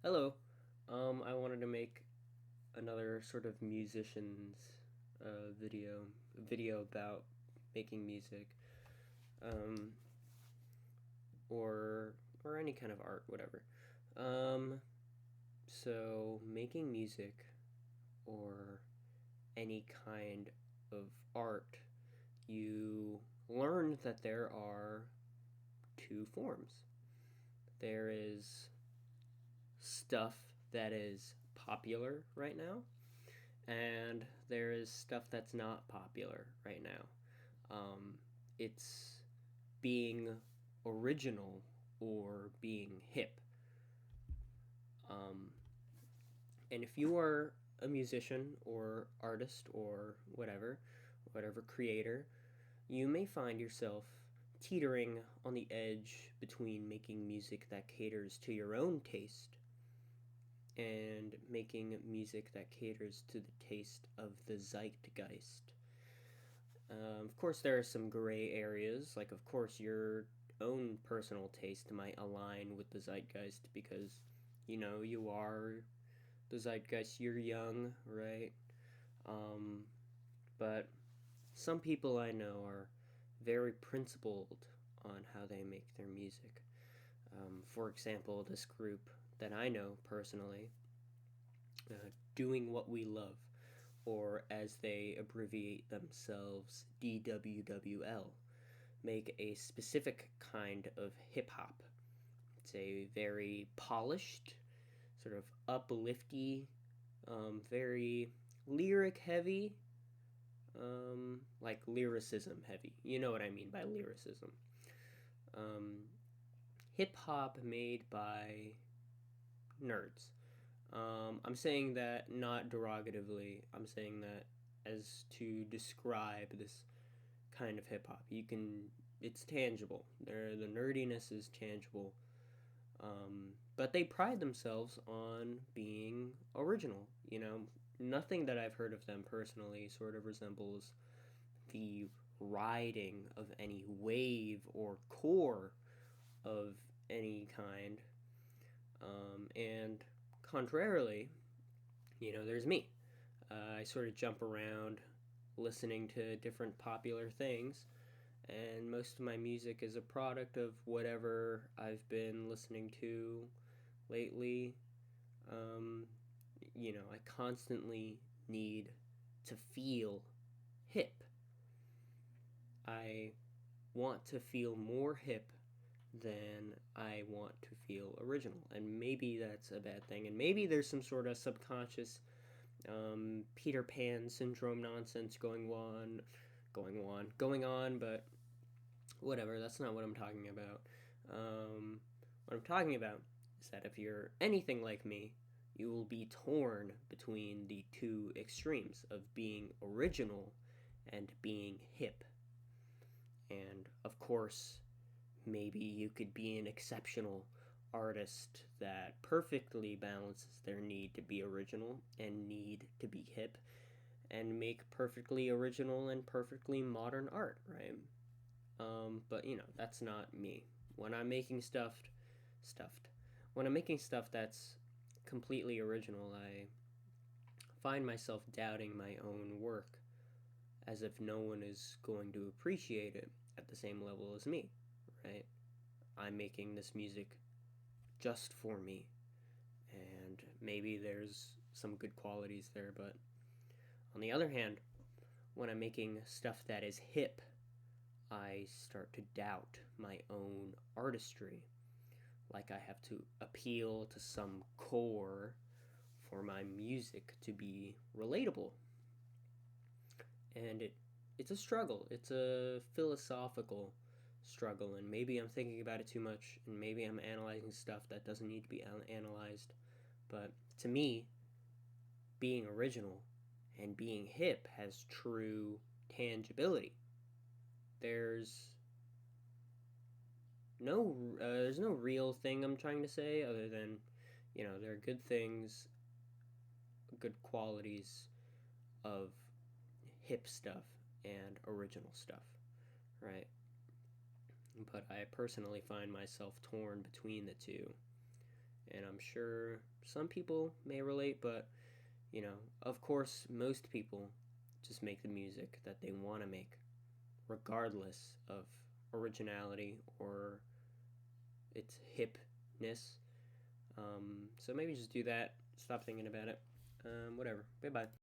Hello. I wanted to make another sort of musician's video about making music, um, or any kind of art, whatever. Um, so making music or any kind of art, you learn that there are two forms. There is stuff that is popular right now, and there is stuff that's not popular right now. It's being original or being hip. Um, and if you are a musician or artist or whatever creator, you may find yourself teetering on the edge between making music that caters to your own taste and making music that caters to the taste of the zeitgeist. Of course, there are some gray areas. Like, of course, your own personal taste might align with the zeitgeist because, you are the zeitgeist. You're young, right? Um, but some people I know are very principled on how they make their music. For example, this group that I know personally, Doing What We Love, or as they abbreviate themselves, DWWL, make a specific kind of hip hop. It's a very polished, sort of uplifty, very lyric heavy, like lyricism heavy. You know what I mean by lyricism. Um, Hip hop made by nerds. I'm saying that not derogatively. I'm saying that as to describe this kind of hip hop. It's tangible. The nerdiness is tangible. But they pride themselves on being original. Nothing that I've heard of them personally sort of resembles the riding of any wave or core of any kind. And contrarily, there's me. I sort of jump around listening to different popular things, and most of my music is a product of whatever I've been listening to lately. Um, I constantly need to feel hip. I want to feel more hip than I want to feel original. And maybe that's a bad thing. And maybe there's some sort of subconscious Peter Pan syndrome nonsense going on, but whatever, that's not what I'm talking about. What I'm talking about is that if you're anything like me, you will be torn between the two extremes of being original and being hip. And of course, maybe you could be an exceptional artist that perfectly balances their need to be original and need to be hip and make perfectly original and perfectly modern art, right? But that's not me. When I'm making stuffed, when I'm making stuff that's completely original, I find myself doubting my own work as if no one is going to appreciate it at the same level as me, right? I'm making this music just for me, and maybe there's some good qualities there, but on the other hand, when I'm making stuff that is hip, I start to doubt my own artistry. Like I have to appeal to some core for my music to be relatable. And it's a struggle. It's a philosophical struggle, and maybe I'm thinking about it too much, and maybe I'm analyzing stuff that doesn't need to be analyzed. But to me, being original and being hip has true tangibility. There's there's no real thing I'm trying to say other than, there are good things, good qualities of hip stuff and original stuff, right? But I personally find myself torn between the two. and I'm sure some people may relate, but of course, most people just make the music that they want to make, regardless of originality or its hipness. So maybe just do that. Stop thinking about it. Whatever. Bye bye.